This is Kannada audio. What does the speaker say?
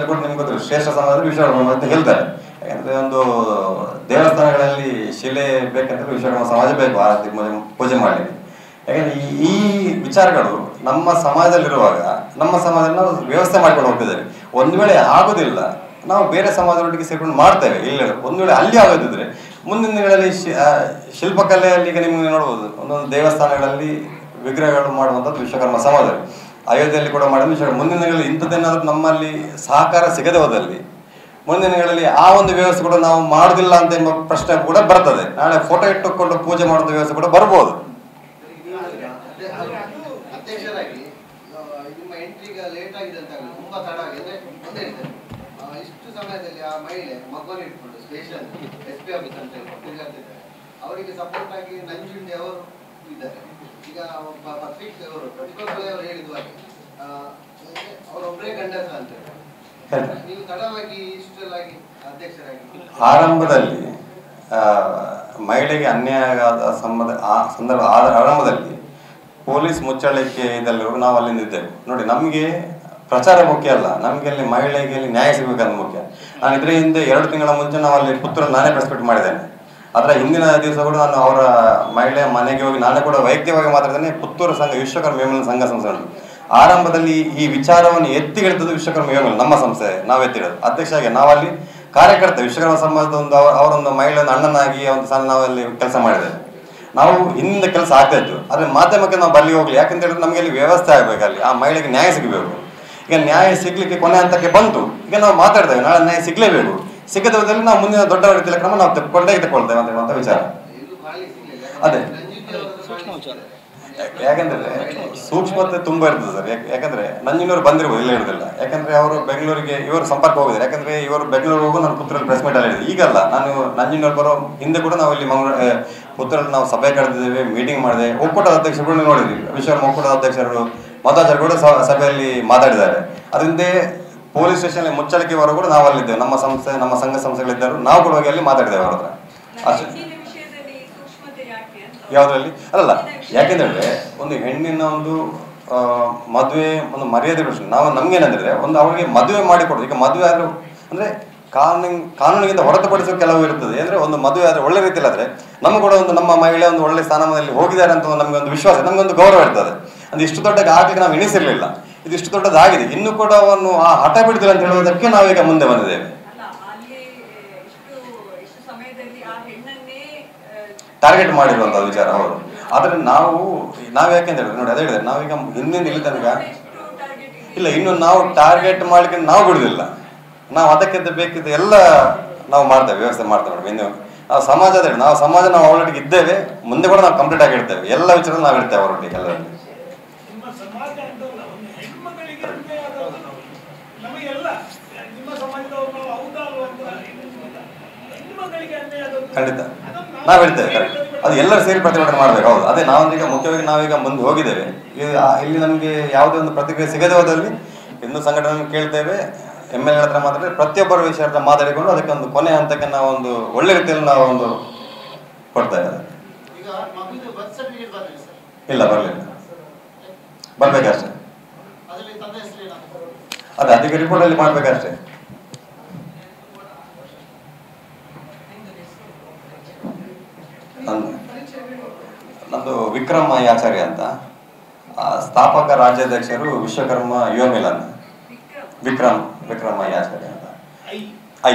ನಿಮ್ಗೆ ಗೊತ್ತಿಲ್ಲ, ಶ್ರೇಷ್ಠ ಸಮಾಜದಲ್ಲಿ ವಿಶ್ವಕರ್ಮ ಅಂತ ಹೇಳ್ತಾರೆ. ಯಾಕಂದ್ರೆ ಒಂದು ದೇವಸ್ಥಾನಗಳಲ್ಲಿ ಶಿಲೆ ಬೇಕಂದ್ರೆ ವಿಶ್ವಕರ್ಮ ಸಮಾಜ ಬೇಕು ಆರತಿ ಪೂಜೆ ಮಾಡಲಿಕ್ಕೆ. ಯಾಕಂದ್ರೆ ಈ ವಿಚಾರಗಳು ನಮ್ಮ ಸಮಾಜದಲ್ಲಿರುವಾಗ ನಮ್ಮ ಸಮಾಜದಲ್ಲಿ ನಾವು ವ್ಯವಸ್ಥೆ ಮಾಡ್ಕೊಂಡು ಹೋಗ್ತಿದ್ದೇವೆ. ಒಂದು ವೇಳೆ ಆಗುದಿಲ್ಲ, ನಾವು ಬೇರೆ ಸಮಾಜದೊಟ್ಟಿಗೆ ಸೇರ್ಕೊಂಡು ಮಾಡ್ತೇವೆ. ಇಲ್ಲ ಒಂದು ವೇಳೆ ಅಲ್ಲಿ ಆಗೋದಿದ್ರೆ ಮುಂದಿನ ದಿನಗಳಲ್ಲಿ ಶಿಲ್ಪಕಲೆಯಲ್ಲಿ ಈಗ ನಿಮ್ಗೆ ನೋಡ್ಬೋದು, ಒಂದೊಂದು ದೇವಸ್ಥಾನಗಳಲ್ಲಿ ವಿಗ್ರಹಗಳು ಮಾಡುವಂಥದ್ದು ವಿಶ್ವಕರ್ಮ ಸಮಾಜ. ಅಯೋಧ್ಯೆಯಲ್ಲಿ ಕೂಡ ಮಾಡೋದು ವಿಶ್ವ. ಮುಂದಿನ ದಿನಗಳಲ್ಲಿ ಇಂಥದ್ದೇನಾದ್ರೂ ನಮ್ಮಲ್ಲಿ ಸಹಕಾರ ಸಿಗದೆ ಹೋದಲ್ಲಿ ಮುಂದಿನ ದಿನಗಳಲ್ಲಿ ಆ ಒಂದು ವ್ಯವಸ್ಥೆ ಕೂಡ ನಾವು ಮಾಡುದಿಲ್ಲ ಅಂತ ಎಂಬ ಪ್ರಶ್ನೆ ಕೂಡ ಬರ್ತದೆ. ನಾಳೆ ಫೋಟೋ ಇಟ್ಟುಕೊಂಡು ಪೂಜೆ ಮಾಡುವಂಥ ವ್ಯವಸ್ಥೆ ಕೂಡ ಬರ್ಬೋದು. ಅವರಿಗೆ ಸಪೋರ್ಟ್ ಆಗಿ ನಂಜುಂಡಿ ಅವರು ಇದ್ದಾರೆ. ಈಗ ಪ್ರತಿಭಟನೆ ಅವರು ಹೇಳಿದ ಹಾಗೆ ಅವರೊಬ್ಬರೇ ಗಂಡಸ ಅಂತ ನೀವು ತಡವಾಗಿ ಇಷ್ಟಲಾಗಿ ಅಧ್ಯಕ್ಷರಾಗಿ ಆರಂಭದಲ್ಲಿ ಮಹಿಳೆಗೆ ಅನ್ಯಾಯ ಆದ ಸಂದರ್ಭ ಆರಂಭದಲ್ಲಿ ಪೊಲೀಸ್ ಮುಚ್ಚಳಿಕೆ ಇದಲ್ಲಿರುವ ನಾವು ಅಲ್ಲಿಂದ ಇದ್ದೇವೆ ನೋಡಿ. ನಮಗೆ ಪ್ರಚಾರ ಮುಖ್ಯ ಅಲ್ಲ, ನಮಗೆ ಅಲ್ಲಿ ಮಹಿಳೆಗೆ ಅಲ್ಲಿ ನ್ಯಾಯ ಸಿಗಬೇಕಂತ ಮುಖ್ಯ. ನಾನು ಇದ್ರ ಹಿಂದೆ 2 ತಿಂಗಳ ಮುಂಚೆ ನಾವು ಅಲ್ಲಿ ಪುತ್ತೂರಲ್ಲಿ ನಾನೇ ಪ್ರೆಸ್ ಮೀಟ್ ಮಾಡಿದ್ದೇನೆ. ಅದರ ಹಿಂದಿನ ದಿವಸ ಕೂಡ ನಾನು ಅವರ ಮಹಿಳೆಯ ಮನೆಗೆ ಹೋಗಿ ನಾನೇ ಕೂಡ ವೈಯಕ್ತಿಕವಾಗಿ ಮಾತಾಡಿದ್ದೇನೆ. ಪುತ್ತೂರು ಸಂಘ ವಿಶ್ವಕರ್ಮ ವೇಮನ ಸಂಘ ಸಂಸ್ಥೆ ಆರಂಭದಲ್ಲಿ ಈ ವಿಚಾರವನ್ನು ಎತ್ತಿಗಿಡ್ತದ್ದು ವಿಶ್ವಕರ್ಮ ವೇಮನ ನಮ್ಮ ಸಂಸ್ಥೆ ನಾವು ಎತ್ತಿಡೋದು. ಅಧ್ಯಕ್ಷರಾಗಿ ನಾವಲ್ಲಿ ಕಾರ್ಯಕರ್ತ ವಿಶ್ವಕರ್ಮ ಸಮಾಜದ ಒಂದು ಅವರೊಂದು ಮಹಿಳೆಯನ್ನು ಅಣ್ಣನಾಗಿ ಒಂದು ಸಣ್ಣ ನಾವಲ್ಲಿ ಕೆಲಸ ಮಾಡಿದ್ದೇವೆ. ನಾವು ಹಿಂದೆ ಕೆಲಸ ಆಗ್ತಾ ಇತ್ತು, ಆದರೆ ಮಾಧ್ಯಮಕ್ಕೆ ನಾವು ಬಲ್ಲಿ ಹೋಗ್ಲಿ. ಯಾಕಂತ ಹೇಳಿದ್ರೆ ನಮಗೆ ಅಲ್ಲಿ ವ್ಯವಸ್ಥೆ ಆಗಬೇಕು, ಅಲ್ಲಿ ಆ ಮಹಿಳೆಗೆ ನ್ಯಾಯ ಸಿಗಬೇಕು. ಈಗ ನ್ಯಾಯ ಸಿಗ್ಲಿಕ್ಕೆ ಕೊನೆ ಹಂತಕ್ಕೆ ಬಂತು. ಈಗ ನಾವು ಮಾತಾಡ್ತೇವೆ, ನಾಳೆ ನ್ಯಾಯ ಸಿಗ್ಲೇಬೇಕು. ಸಿಗದ ಹೋದಲ್ಲಿ ನಾವು ಮುಂದಿನ ದೊಡ್ಡ ರೀತಿಯ ಕ್ರಮ ನಾವು ತಗೊಳ್ತೇವೆ ಅಂತ ಹೇಳುವಂತ ವಿಚಾರ. ಅದೇ ಯಾಕಂದ್ರೆ ಸೂಕ್ಷ್ಮತೆ ತುಂಬಾ ಇರ್ತದೆ ಸರ್. ಯಾಕಂದ್ರೆ ನಂಜನೂರು ಬಂದಿರ್ಬೋದು, ಇಲ್ಲ ಇರೋದಿಲ್ಲ. ಯಾಕಂದ್ರೆ ಅವರು ಬೆಂಗಳೂರಿಗೆ ಇವರು ಸಂಪರ್ಕ ಹೋಗಿದ್ದಾರೆ. ಯಾಕಂದ್ರೆ ಇವರು ಬೆಂಗಳೂರು ಹೋಗು ನಾನು ಪುತ್ತೂರಲ್ಲಿ ಪ್ರೆಸ್ ಮೀಟ್ ಅಲ್ಲಿ ಹೇಳಿದೆ. ಈಗಲ್ಲ, ನಾನು ನಂಜನೂರು ಬರೋ ಹಿಂದೆ ಕೂಡ ನಾವು ಇಲ್ಲಿ ಪುತ್ತೂರಲ್ಲಿ ನಾವು ಸಭೆ ಕರೆದಿದ್ದೇವೆ, ಮೀಟಿಂಗ್ ಮಾಡಿದೆ. ಒಕ್ಕೂಟದ ಅಧ್ಯಕ್ಷರು ನೋಡಿದ್ವಿ, ವಿಶ್ವಕರ್ಮ ಒಕ್ಕೂಟದ ಅಧ್ಯಕ್ಷರು ಮಧ್ವಾಚಾರ್ಯ ಕೂಡ ಸಭೆಯಲ್ಲಿ ಮಾತಾಡಿದ್ದಾರೆ. ಅದರಿಂದ ಪೊಲೀಸ್ ಸ್ಟೇಷನ್ ಮುಚ್ಚಳಿಕೆವರೆಗೂ ಕೂಡ ನಾವು ಅಲ್ಲಿದ್ದೇವೆ. ನಮ್ಮ ಸಂಸ್ಥೆ ನಮ್ಮ ಸಂಘ ಸಂಸ್ಥೆಗಳಿದ್ದರು, ನಾವು ಕೂಡ ಹೋಗಿ ಅಲ್ಲಿ ಮಾತಾಡಿದ್ದೇವೆ ಅವ್ರ ಹತ್ರ. ಅಷ್ಟೇ. ಯಾವುದ್ರಲ್ಲಿ ಅಲ್ಲಲ್ಲ, ಯಾಕೆಂದ್ರೆ ಒಂದು ಹೆಣ್ಣಿನ ಒಂದು ಮದುವೆ ಒಂದು ಮರ್ಯಾದೆ ಪ್ರಶ್ನೆ. ನಾವು ನಮ್ಗೇನಂದ್ರೆ ಒಂದು ಅವರಿಗೆ ಮದುವೆ ಮಾಡಿಕೊಡೋದು. ಈಗ ಮದುವೆ ಆದ್ರೂ ಅಂದ್ರೆ ಕಾನೂನಿಗಿಂತ ಹೊರತುಪಡಿಸೋ ಕೆಲವು ಇರ್ತದೆ. ಅಂದ್ರೆ ಒಂದು ಮದುವೆ ಆದ್ರೆ ಒಳ್ಳೆ ರೀತಿಯಲ್ಲಿ ಆದ್ರೆ ನಮ್ಗೆ ಕೂಡ ಒಂದು ನಮ್ಮ ಮಹಿಳೆ ಒಂದು ಒಳ್ಳೆ ಸ್ಥಾನಮಾನದಲ್ಲಿ ಹೋಗಿದ್ದಾರೆ ಅಂತ ನಮ್ಗೆ ಒಂದು ವಿಶ್ವಾಸ, ನಮ್ಗೊಂದು ಗೌರವ ಇರ್ತದೆ. ಅಂದ್ರೆ ಇಷ್ಟು ದೊಡ್ಡ ಆಗ್ಲಿಕ್ಕೆ ನಾವು ಎಣಿಸಿರ್ಲಿಲ್ಲ, ಇದು ಇಷ್ಟು ದೊಡ್ಡದಾಗಿದೆ. ಇನ್ನು ಕೂಡ ಅವನ್ನು ಆ ಹಠ ಬಿಡುದಿಲ್ಲ ಅಂತ ಹೇಳುವುದಕ್ಕೆ ನಾವೀಗ ಮುಂದೆ ಬಂದಿದ್ದೇವೆ. ಟಾರ್ಗೆಟ್ ಮಾಡಿರುವಂತ ವಿಚಾರ ಹೌದು. ಆದ್ರೆ ನಾವು ಯಾಕೆಂತ ಹೇಳಿದ್ರೆ ನೋಡಿ, ಅದೇ ಹೇಳಿದ್ರೆ ನಾವೀಗ ಹಿಂದಿಂದ ಇಲ್ಲಿ ತನಕ ಇಲ್ಲ, ಇನ್ನು ನಾವು ಟಾರ್ಗೆಟ್ ಮಾಡ್ಲಿಕ್ಕೆ ನಾವು ಬಿಡುದಿಲ್ಲ. ನಾವು ಅದಕ್ಕೆ ಬೇಕಿದ್ದ ಎಲ್ಲ ನಾವು ಮಾಡ್ತೇವೆ, ವ್ಯವಸ್ಥೆ ಮಾಡ್ತೇವೆ ಮೇಡಮ್. ಇನ್ನು ನಾವು ಸಮಾಜ ನಾವು ಅವರೊಟ್ಟಿಗೆ ಇದ್ದೇವೆ, ಮುಂದೆ ಕೂಡ ನಾವು ಕಂಪ್ಲೀಟ್ ಆಗಿ ಇರ್ತೇವೆ. ಎಲ್ಲ ವಿಚಾರ ನಾವು ಇರ್ತೇವೆ ಅವರೊಟ್ಟಿಗೆ ಎಲ್ಲರಲ್ಲಿ. ಖಂಡಿತ ನಾವು ಹೇಳ್ತೇವೆ, ಕರೆಕ್ಟ್. ಅದು ಎಲ್ಲರೂ ಸೇರಿ ಪ್ರತಿಭಟನೆ ಮಾಡ್ಬೇಕು. ಹೌದು, ಅದೇ ನಾವೀಗ ಮುಖ್ಯವಾಗಿ ನಾವೀಗ ಮುಂದೆ ಹೋಗಿದ್ದೇವೆ. ಇಲ್ಲಿ ನಮಗೆ ಯಾವುದೇ ಒಂದು ಪ್ರತಿಕ್ರಿಯೆ ಸಿಗದೆ ಹೋದಲ್ಲಿ ಇನ್ನೂ ಸಂಘಟನೆ ಕೇಳ್ತೇವೆ. MLA ಹತ್ರ ಮಾತಾಡಿದ್ರೆ ಪ್ರತಿಯೊಬ್ಬರ ವಿಷಯ ಹತ್ರ ಮಾತಾಡಿಕೊಂಡು ಅದಕ್ಕೆ ಒಂದು ಕೊನೆ ಹಂತಕ್ಕೆ ನಾವು ಒಂದು ಒಳ್ಳೆ ರೀತಿಯಲ್ಲಿ ನಾವು ಒಂದು ಕೊಡ್ತೇವೆ. ಇಲ್ಲ, ಬರಲಿಲ್ಲ, ಬರ್ಬೇಕಷ್ಟೇ. ಅದೇ ಅದಕ್ಕೆ ರಿಪೋರ್ಟ್ ಅಲ್ಲಿ ಮಾಡ್ಬೇಕಷ್ಟೇ. ನಂದು ವಿಕ್ರಮ್ ಆಚಾರ್ಯ ಅಂತ, ಸ್ಥಾಪಕ ರಾಜ್ಯಾಧ್ಯಕ್ಷರು ವಿಶ್ವಕರ್ಮ ಯುವ ಮಿಲನ್. ವಿಕ್ರಮ್ ಆಚಾರ್ಯ ಅಂತ. ಐ